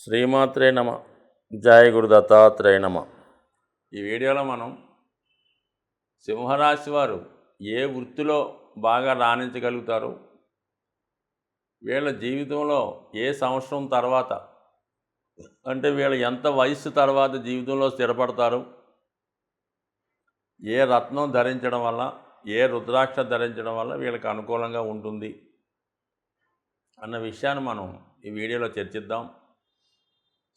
శ్రీమాత్రే నమ. జయ గురు దత్తాత్రేయ నమ. ఈ వీడియోలో మనం సింహరాశి వారు ఏ వృత్తిలో బాగా రాణించగలుగుతారు, వీళ్ళ జీవితంలో ఏ సంవత్సరం తర్వాత అంటే వీళ్ళ ఎంత వయస్సు తర్వాత జీవితంలో స్థిరపడతారు, ఏ రత్నం ధరించడం వల్ల, ఏ రుద్రాక్ష ధరించడం వల్ల వీళ్ళకి అనుకూలంగా ఉంటుంది అన్న విషయాన్ని మనం ఈ వీడియోలో చర్చిద్దాం.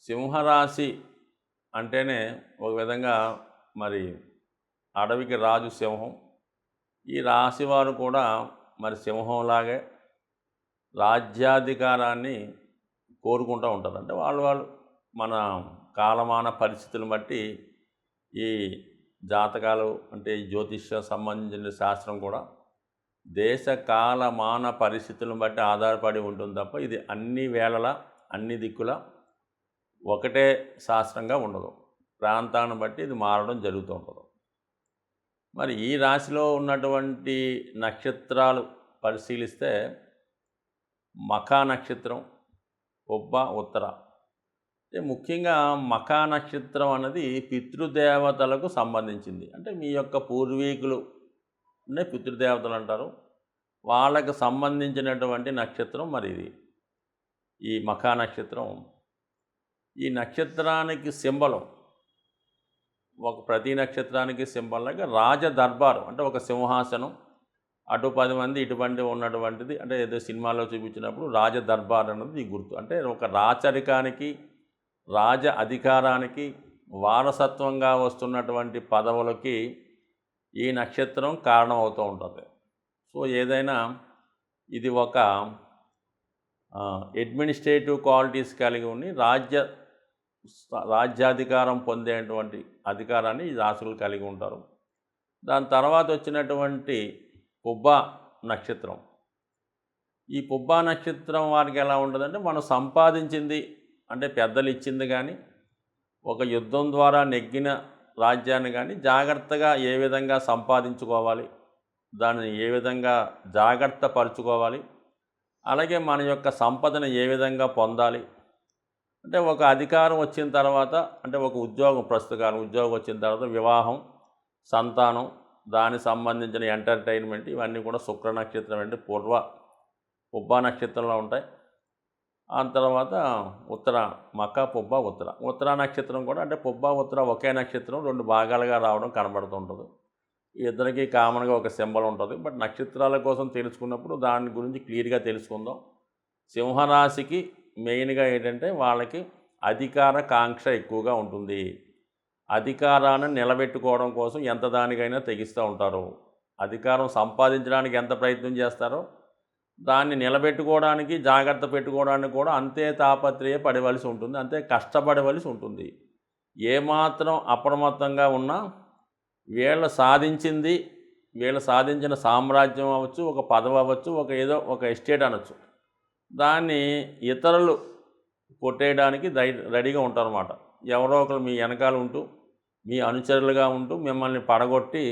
సింహరాశి అంటేనే ఒక విధంగా మరి అడవికి రాజు సింహం. ఈ రాశి వారు కూడా మరి సింహంలాగే రాజ్యాధికారాన్ని కోరుకుంటూ ఉంటారు. అంటే వాళ్ళు మన కాలమాన పరిస్థితులను బట్టి ఈ జాతకాలు అంటే ఈ జ్యోతిష్యం సంబంధించిన శాస్త్రం కూడా దేశ కాలమాన పరిస్థితులను బట్టి ఆధారపడి ఉంటుంది తప్ప ఇది అన్ని వేళలా అన్ని దిక్కుల ఒకటే శాస్త్రంగా ఉండదు. ప్రాంతాన్ని బట్టి ఇది మారడం జరుగుతూ ఉంటుంది. మరి ఈ రాశిలో ఉన్నటువంటి నక్షత్రాలు పరిశీలిస్తే మఖా నక్షత్రం, పుబ్బ, ఉత్తర. ముఖ్యంగా మఖా నక్షత్రం అన్నది పితృదేవతలకు సంబంధించింది. అంటే మీ యొక్క పూర్వీకులు అంటే పితృదేవతలు అంటారు, వాళ్ళకు సంబంధించినటువంటి నక్షత్రం మరి ఇది ఈ మఖా నక్షత్రం. ఈ నక్షత్రానికి సింబలం ప్రతి నక్షత్రానికి సింబల్లాగా రాజదర్బారు అంటే ఒక సింహాసనం, అటు 10 మంది ఇటువంటి ఉన్నటువంటిది. అంటే ఏదో సినిమాలో చూపించినప్పుడు రాజదర్బార్ అన్నది ఈ గుర్తు. అంటే ఒక రాచరికానికి, రాజ అధికారానికి, వారసత్వంగా వస్తున్నటువంటి పదవులకి ఈ నక్షత్రం కారణం అవుతూ ఉంటుంది. సో ఏదైనా ఇది ఒక అడ్మినిస్ట్రేటివ్ క్వాలిటీస్ కలిగి ఉండి రాజ్యాధికారం పొందేటువంటి అధికారాన్ని ఈ రాశులు కలిగి ఉంటారు. దాని తర్వాత వచ్చినటువంటి పుబ్బా నక్షత్రం. ఈ పుబ్బా నక్షత్రం వారికి ఎలా ఉంటుందంటే మనం సంపాదించింది అంటే పెద్దలు ఇచ్చింది కానీ, ఒక యుద్ధం ద్వారా నెగ్గిన రాజ్యాన్ని కానీ జాగ్రత్తగా ఏ విధంగా సంపాదించుకోవాలి, దాన్ని ఏ విధంగా జాగ్రత్త పరుచుకోవాలి, అలాగే మన యొక్క సంపదను ఏ విధంగా పొందాలి. అంటే ఒక అధికారం వచ్చిన తర్వాత అంటే ఒక ఉద్యోగం, ప్రస్తుతం ఉద్యోగం వచ్చిన తర్వాత వివాహం, సంతానం, దానికి సంబంధించిన ఎంటర్టైన్మెంట్ ఇవన్నీ కూడా శుక్ర నక్షత్రం అంటే పుబ్బా నక్షత్రంలో ఉంటాయి. ఆ తర్వాత ఉత్తర మఖ, పుబ్బ, ఉత్తర నక్షత్రం కూడా అంటే పుబ్బ, ఉత్తర ఒకే నక్షత్రం 2 భాగాలుగా రావడం కనబడుతుంటుంది. ఈ ఇద్దరికి కామన్గా ఒక సింబల్ ఉంటుంది. బట్ నక్షత్రాల కోసం తెలుసుకున్నప్పుడు దాని గురించి క్లియర్గా తెలుసుకుందాం. సింహరాశికి మెయిన్గా ఏంటంటే వాళ్ళకి అధికార కాంక్ష ఎక్కువగా ఉంటుంది. అధికారాన్ని నిలబెట్టుకోవడం కోసం ఎంత దానికైనా తెగిస్తూ ఉంటారు. అధికారం సంపాదించడానికి ఎంత ప్రయత్నం చేస్తారో దాన్ని నిలబెట్టుకోవడానికి, జాగ్రత్త పెట్టుకోవడానికి కూడా అంతే తాపత్రయపడవలసి ఉంటుంది, అంతే కష్టపడవలసి ఉంటుంది. ఏమాత్రం అప్రమత్తంగా ఉన్నా వీళ్ళు సాధించిన సామ్రాజ్యం అవ్వచ్చు, ఒక పదవి అవ్వచ్చు, ఒక ఎస్టేట్ అనొచ్చు, దాన్ని ఇతరులు కొట్టేయడానికి రెడీగా ఉంటారన్నమాట. ఎవరో ఒకరు మీ వెనకాల ఉంటూ, మీ అనుచరులుగా ఉంటూ మిమ్మల్ని పడగొట్టి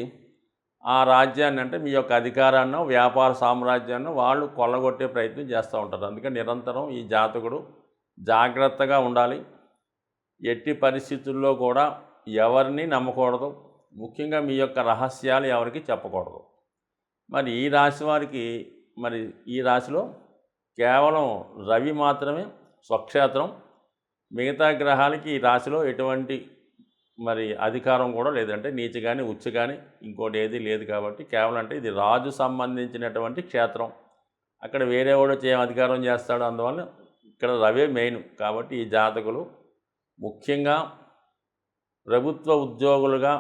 ఆ రాజ్యాన్ని అంటే మీ యొక్క అధికారాన్ని, వ్యాపార సామ్రాజ్యాన్ని వాళ్ళు కొల్లగొట్టే ప్రయత్నం చేస్తూ ఉంటారు. అందుకని నిరంతరం ఈ జాతకుడు జాగ్రత్తగా ఉండాలి. ఎట్టి పరిస్థితుల్లో కూడా ఎవరిని నమ్మకూడదు. ముఖ్యంగా మీ యొక్క రహస్యాలు ఎవరికి చెప్పకూడదు. మరి ఈ రాశి వారికి ఈ రాశిలో కేవలం రవి మాత్రమే స్వక్షేత్రం. మిగతా గ్రహాలకి ఈ రాశిలో ఎటువంటి అధికారం కూడా లేదంటే నీచ కానీ ఉచ్చ కానీ ఇంకోటి ఏది లేదు. కాబట్టి కేవలం అంటే ఇది రాజు సంబంధించినటువంటి క్షేత్రం. అక్కడ వేరే వాడు అధికారం చేస్తాడు. అందువల్ల ఇక్కడ రవే మెయిన్. కాబట్టి ఈ జాతకులు ముఖ్యంగా ప్రభుత్వ ఉద్యోగులుగా,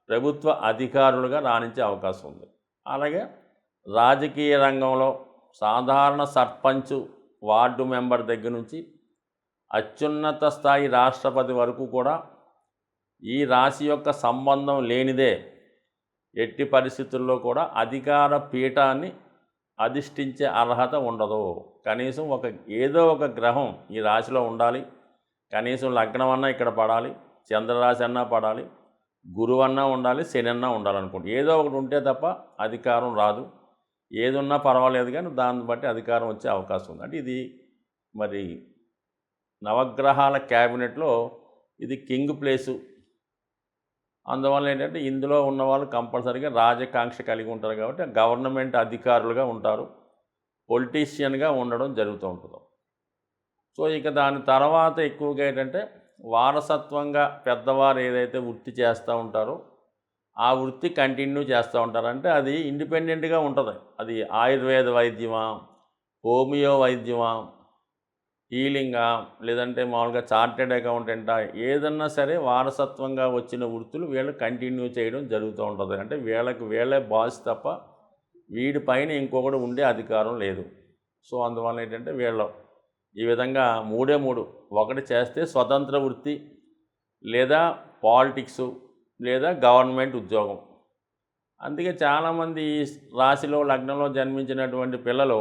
ప్రభుత్వ అధికారులుగా రాణించే అవకాశం ఉంది. అలాగే రాజకీయ రంగంలో సాధారణ సర్పంచ్, వార్డు మెంబర్ దగ్గర నుంచి అత్యున్నత స్థాయి రాష్ట్రపతి వరకు కూడా ఈ రాశి యొక్క సంబంధం లేనిదే ఎట్టి పరిస్థితుల్లో కూడా అధికార పీఠాన్ని అధిష్ఠించే అర్హత ఉండదు. కనీసం ఏదో ఒక గ్రహం ఈ రాశిలో ఉండాలి. కనీసం లగ్నం అన్నా ఇక్కడ పడాలి, చంద్రరాశి అన్నా పడాలి, గురువు అన్నా ఉండాలి, శని అన్నా ఉండాలనుకోండి. ఏదో ఒకటి ఉంటే తప్ప అధికారం రాదు. ఏది ఉన్నా పర్వాలేదు కానీ దాన్ని బట్టి అధికారం వచ్చే అవకాశం ఉంది. అంటే ఇది నవగ్రహాల క్యాబినెట్లో ఇది కింగ్ ప్లేసు. అందువల్ల ఏంటంటే ఇందులో ఉన్నవాళ్ళు కంపల్సరీగా రాజకాంక్ష కలిగి ఉంటారు కాబట్టి గవర్నమెంట్ అధికారులుగా ఉంటారు, పొలిటీషియన్గా ఉండడం జరుగుతూ ఉంటుంది. సో ఇక దాని తర్వాత ఎక్కువగా ఏంటంటే వారసత్వంగా పెద్దవారు ఏదైతే వృత్తి చేస్తూ ఉంటారో ఆ వృత్తి కంటిన్యూ చేస్తూ ఉంటారు. అంటే అది ఇండిపెండెంట్గా ఉంటుంది. అది ఆయుర్వేద వైద్యమా, హోమియో వైద్యమా, హీలింగా, లేదంటే మామూలుగా చార్టెడ్ అకౌంటెంటా, ఏదన్నా సరే వారసత్వంగా వచ్చిన వృత్తులు వీళ్ళు కంటిన్యూ చేయడం జరుగుతూ ఉంటుంది. అంటే వీళ్ళే బాస్ తప్ప వీడి పైన ఇంకొకటి ఉండే అధికారం లేదు. సో అందువల్ల ఏంటంటే వీళ్ళు ఈ విధంగా మూడు ఒకటి చేస్తే స్వతంత్ర వృత్తి, లేదా పాలిటిక్సు, లేదా గవర్నమెంట్ ఉద్యోగం. అందుకే చాలామంది రాశిలో లగ్నంలో జన్మించినటువంటి పిల్లలు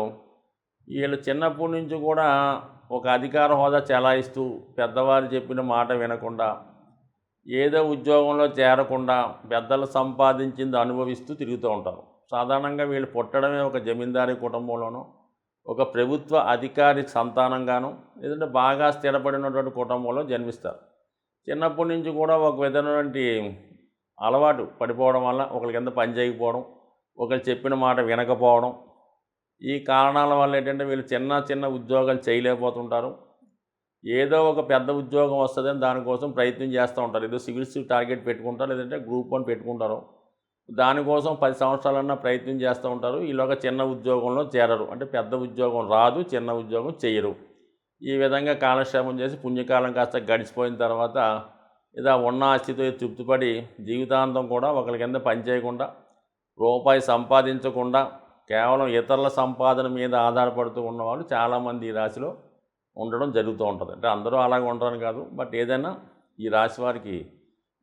వీళ్ళు చిన్నప్పటి నుంచి కూడా ఒక అధికార హోదా చెలాయిస్తూ పెద్దవారు చెప్పిన మాట వినకుండా ఏదో ఉద్యోగంలో చేరకుండా పెద్దలు సంపాదించింది అనుభవిస్తూ తిరుగుతూ ఉంటారు. సాధారణంగా వీళ్ళు పుట్టడమే ఒక జమీందారీ కుటుంబంలోనూ, ఒక ప్రభుత్వ అధికారి సంతానంగాను, లేదంటే బాగా స్థిరపడినటువంటి కుటుంబంలో జన్మిస్తారు. చిన్నప్పటి నుంచి కూడా ఒక విధమైనటువంటి అలవాటు పడిపోవడం వల్ల ఒకరి కింద పని చేయకపోవడం, ఒకరు చెప్పిన మాట వినకపోవడం, ఈ కారణాల వల్ల ఏంటంటే వీళ్ళు చిన్న ఉద్యోగాలు చేయలేకపోతుంటారు. ఏదో ఒక పెద్ద ఉద్యోగం వస్తుందని దానికోసం ప్రయత్నం చేస్తూ ఉంటారు. ఏదో సివిల్స్ టార్గెట్ పెట్టుకుంటారు, లేదంటే గ్రూప్ 1 పెట్టుకుంటారు. దానికోసం 10 సంవత్సరాలన్నా ప్రయత్నం చేస్తూ ఉంటారు. ఈలోగా చిన్న ఉద్యోగంలో చేరరు. అంటే పెద్ద ఉద్యోగం రాదు, చిన్న ఉద్యోగం చేయరు. ఈ విధంగా కాలక్షేపం చేసి పుణ్యకాలం కాస్త గడిచిపోయిన తర్వాత ఇలా ఉన్న ఆస్తితో తృప్తిపడి జీవితాంతం కూడా ఒకరి కింద పని చేయకుండా, రూపాయి సంపాదించకుండా కేవలం ఇతరుల సంపాదన మీద ఆధారపడుతూ ఉన్నవాళ్ళు చాలామంది ఈ రాశిలో ఉండడం జరుగుతూ ఉంటుంది. అంటే అందరూ అలాగే ఉంటారని కాదు, బట్ ఏదైనా ఈ రాశి వారికి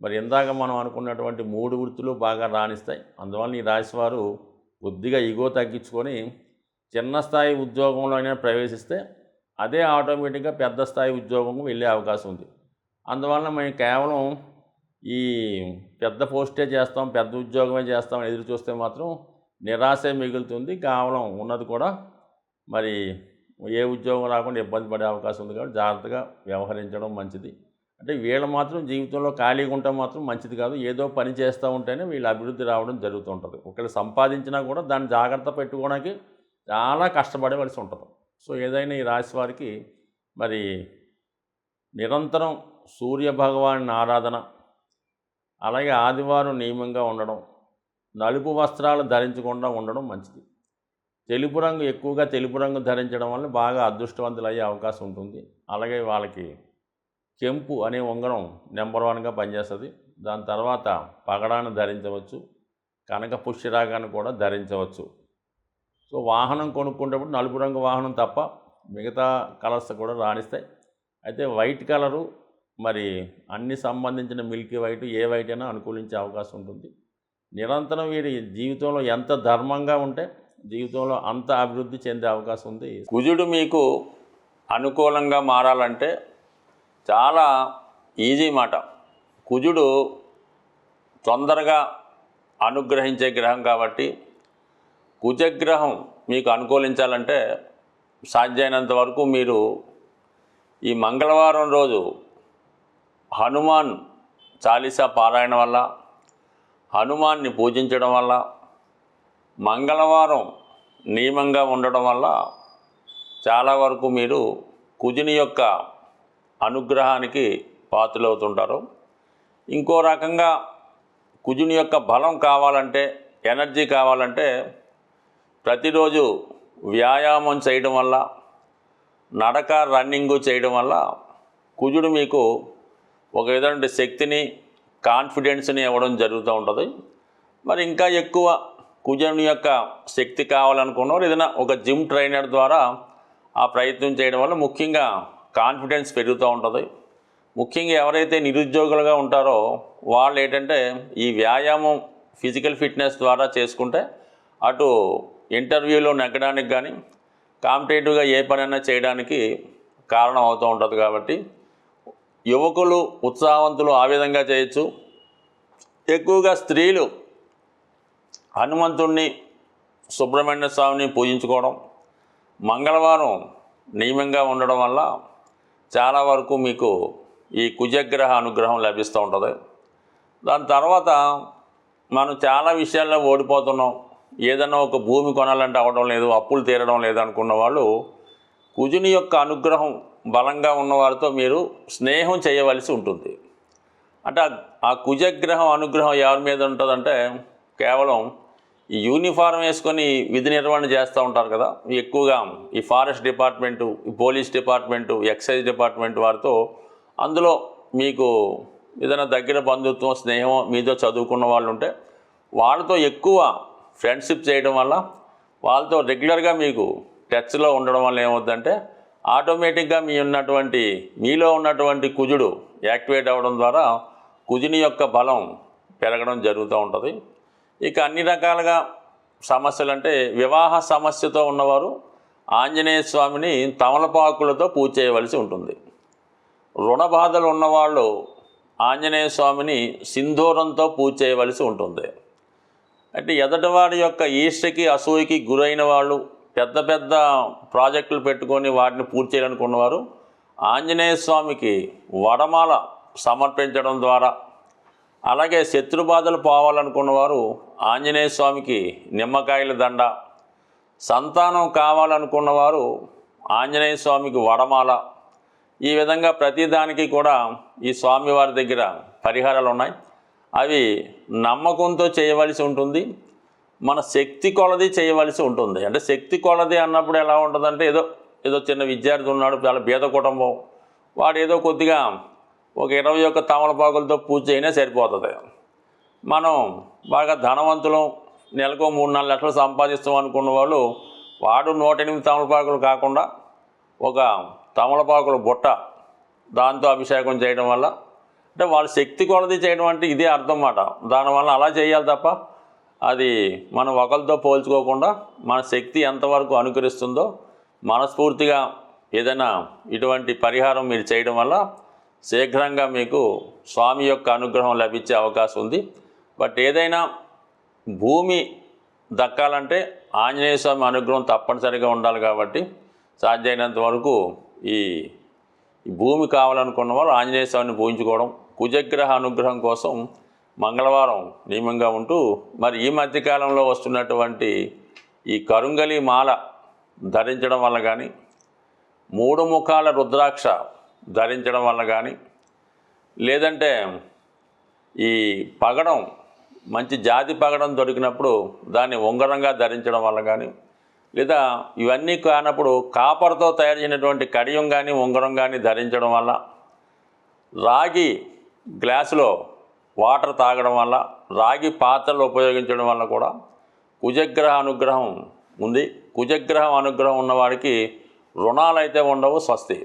మరి ఇందాక మనం అనుకున్నటువంటి 3 వృత్తులు బాగా రాణిస్తాయి. అందువల్ల ఈ రాశి వారు కొద్దిగా ఈగో తగ్గించుకొని చిన్న స్థాయి ఉద్యోగంలో అయినా ప్రవేశిస్తే అదే ఆటోమేటిక్గా పెద్ద స్థాయి ఉద్యోగం వెళ్ళే అవకాశం ఉంది. అందువల్ల మేము కేవలం ఈ పెద్ద పోస్టే చేస్తాం, పెద్ద ఉద్యోగమే చేస్తాం ఎదురు చూస్తే మాత్రం నిరాశే మిగులుతుంది. కేవలం ఉన్నది కూడా మరి ఏ ఉద్యోగం రాకుండా ఇబ్బంది పడే అవకాశం ఉంది. కాబట్టి జాగ్రత్తగా వ్యవహరించడం మంచిది. అంటే వీళ్ళు మాత్రం జీవితంలో ఖాళీగా ఉంటే మాత్రం మంచిది కాదు. ఏదో పని చేస్తూ ఉంటేనే వీళ్ళ అభివృద్ధి రావడం జరుగుతుంటుంది. ఒకళ్ళు సంపాదించినా కూడా దాన్ని జాగ్రత్త పెట్టుకోవడానికి చాలా కష్టపడవలసి ఉంటుంది. సో ఏదైనా ఈ రాశి వారికి మరి నిరంతరం సూర్యభగవాని ఆరాధన, అలాగే ఆదివారం నియమంగా ఉండడం, నలుపు వస్త్రాలు ధరించకుండా ఉండడం మంచిది. ఎక్కువగా తెలుపు రంగు ధరించడం వల్ల బాగా అదృష్టవంతులు అయ్యే అవకాశం ఉంటుంది. అలాగే వాళ్ళకి కెంపు అనే ఉంగరం నెంబర్ 1గా పనిచేస్తుంది. దాని తర్వాత పగడాన్ని ధరించవచ్చు, కనక పుష్యరాగాన్ని కూడా ధరించవచ్చు. సో వాహనం కొనుక్కునేటప్పుడు నలుపు రంగు వాహనం తప్ప మిగతా కలర్స్ కూడా రాణిస్తాయి. అయితే వైట్ కలరు మరి అన్ని సంబంధించిన మిల్కీ వైట్, ఏ వైట్ అయినా అనుకూలించే అవకాశం ఉంటుంది. నిరంతరం వీరి జీవితంలో ఎంత ధర్మంగా ఉంటే జీవితంలో అంత అభివృద్ధి చెందే అవకాశం ఉంది. కుజుడు మీకు అనుకూలంగా మారాలంటే చాలా ఈజీ మాట. కుజుడు తొందరగా అనుగ్రహించే గ్రహం కాబట్టి కుజగ్రహం మీకు అనుకూలించాలంటే సాధ్యమైనంత వరకు మీరు ఈ మంగళవారం రోజు హనుమాన్ చాలీసా పారాయణ వల్ల, హనుమాన్ని పూజించడం వల్ల, మంగళవారం నియమంగా ఉండడం వల్ల చాలా వరకు మీరు కుజుని యొక్క అనుగ్రహానికి పాత్రులవుతుంటారు. ఇంకో రకంగా కుజుని యొక్క బలం కావాలంటే, ఎనర్జీ కావాలంటే ప్రతిరోజు వ్యాయామం చేయడం వల్ల, నడక రన్నింగు చేయడం వల్ల కుజుడు మీకు ఒక విధమైన శక్తిని, కాన్ఫిడెన్స్ని ఇవ్వడం జరుగుతూ ఉంటుంది. మరి ఇంకా ఎక్కువ కుజుని యొక్క శక్తి కావాలనుకున్నవారు ఏదైనా ఒక జిమ్ ట్రైనర్ ద్వారా ఆ ప్రయత్నం చేయడం వల్ల ముఖ్యంగా కాన్ఫిడెన్స్ పెరుగుతూ ఉంటుంది. ముఖ్యంగా ఎవరైతే నిరుద్యోగులుగా ఉంటారో వాళ్ళు ఏంటంటే ఈ వ్యాయామం, ఫిజికల్ ఫిట్నెస్ ద్వారా చేసుకుంటే అటు ఇంటర్వ్యూలో నెగ్గడానికి కానీ, కాంపిటేటివ్గా ఏ పనైనా చేయడానికి కారణం అవుతూ ఉంటుంది. కాబట్టి యువకులు, ఉత్సాహవంతులు ఆ విధంగా చేయొచ్చు. ఎక్కువగా స్త్రీలు హనుమంతుణ్ణి, సుబ్రహ్మణ్య స్వామిని పూజించుకోవడం, మంగళవారం నియమంగా ఉండడం వల్ల చాలా వరకు మీకు ఈ కుజగ్రహ అనుగ్రహం లభిస్తూ ఉంటుంది. దాని తర్వాత మనం చాలా విషయాల్లో ఓడిపోతున్నాం, ఏదన్నా ఒక భూమి కొనాలంటే అవ్వడం లేదు, అప్పులు తీరడం లేదు అనుకున్న వాళ్ళు కుజుని యొక్క అనుగ్రహం బలంగా ఉన్నవారితో మీరు స్నేహం చేయవలసి ఉంటుంది. అంటే ఆ కుజగ్రహం అనుగ్రహం ఎవరి మీద ఉంటుందంటే కేవలం ఈ యూనిఫారం వేసుకొని విధి నిర్వహణ చేస్తూ ఉంటారు కదా, ఎక్కువగా ఈ ఫారెస్ట్ డిపార్ట్మెంటు, ఈ పోలీస్ డిపార్ట్మెంటు, ఎక్సైజ్ డిపార్ట్మెంట్ వారితో, అందులో మీకు ఏదైనా దగ్గర బంధుత్వం స్నేహం మీతో చదువుకున్న వాళ్ళు ఉంటే వాళ్ళతో ఎక్కువ ఫ్రెండ్షిప్ చేయడం వల్ల, వాళ్ళతో రెగ్యులర్గా మీకు టచ్లో ఉండడం వల్ల ఏమవుతుందంటే ఆటోమేటిక్గా మీలో ఉన్నటువంటి కుజుడు యాక్టివేట్ అవ్వడం ద్వారా కుజుని యొక్క బలం పెరగడం జరుగుతూ ఉంటుంది. ఇక అన్ని రకాలుగా సమస్యలు అంటే వివాహ సమస్యతో ఉన్నవారు ఆంజనేయ స్వామిని తమలపాకులతో పూజ చేయవలసి ఉంటుంది. రుణ బాధలు ఉన్నవాళ్ళు ఆంజనేయ స్వామిని సింధూరంతో పూజ చేయవలసి ఉంటుంది. అంటే ఎదటివాడి యొక్క ఈర్ష్యకి అసూయకి గురైన వాళ్ళు పెద్ద పెద్ద ప్రాజెక్టులు పెట్టుకొని వాటిని పూర్తి చేయాలనుకున్నవారు ఆంజనేయ స్వామికి వడమాల సమర్పించడం ద్వారా, అలాగే శత్రుబాధలు పోవాలనుకున్నవారు ఆంజనేయ స్వామికి నిమ్మకాయల దండ, సంతానం కావాలనుకున్నవారు ఆంజనేయ స్వామికి వడమాల, ఈ విధంగా ప్రతిదానికి కూడా ఈ స్వామివారి దగ్గర పరిహారాలు ఉన్నాయి. అవి నమ్మకంతో చేయవలసి ఉంటుంది, మన శక్తి కొలది చేయవలసి ఉంటుంది. అంటే శక్తి కొలది అన్నప్పుడు ఎలా ఉంటుందంటే ఏదో చిన్న విద్యార్థి ఉన్నాడు, చాలా బీద కుటుంబం, వాడు ఏదో కొద్దిగా ఒక 21 తమలపాకులతో పూజ అయినా సరిపోతుంది. మనం బాగా ధనవంతులం, నెలకు 3-4 లక్షలు సంపాదిస్తాం అనుకున్న వాళ్ళు వాడు 108 తమలపాకులు కాకుండా ఒక తమలపాకుల బుట్ట దాంతో అభిషేకం చేయడం వల్ల, అంటే వాళ్ళ శక్తి కొలది చేయడం అంటే ఇదే అర్థం అన్నమాట. దానివల్ల అలా చేయాలి తప్ప అది మనం ఒకరితో పోల్చుకోకుండా మన శక్తి ఎంతవరకు అనుకరిస్తుందో మనస్ఫూర్తిగా ఏదైనా ఇటువంటి పరిహారం మీరు చేయడం వల్ల శీఘ్రంగా మీకు స్వామి యొక్క అనుగ్రహం లభించే అవకాశం ఉంది. బట్ ఏదైనా భూమి దక్కాలంటే ఆంజనేయ స్వామి అనుగ్రహం తప్పనిసరిగా ఉండాలి. కాబట్టి సాధ్యమైనంత వరకు ఈ భూమి కావాలనుకున్న వాళ్ళు ఆంజనేయ స్వామిని పూజించుకోవడం, కుజగ్రహ అనుగ్రహం కోసం మంగళవారం నియమంగా ఉంటూ, మరి ఈ మధ్యకాలంలో వస్తున్నటువంటి ఈ కరుంగలి మాల ధరించడం వల్ల కానీ, 3 ముఖాల రుద్రాక్ష ధరించడం వల్ల కానీ, లేదంటే ఈ పగడం మంచి జాతి పగడం దొరికినప్పుడు దాన్ని ఉంగరంగా ధరించడం వల్ల కానీ, లేదా ఇవన్నీ కానప్పుడు కాపర్తో తయారు చేసినటువంటి కడియం కానీ ఉంగరం కానీ ధరించడం వల్ల, రాగి గ్లాసులో వాటర్ తాగడం వల్ల, రాగి పాత్రలు ఉపయోగించడం వల్ల కూడా కుజగ్రహ అనుగ్రహం ఉంది. కుజగ్రహం అనుగ్రహం ఉన్నవాడికి రుణాలైతే ఉండవు. స్వస్తి.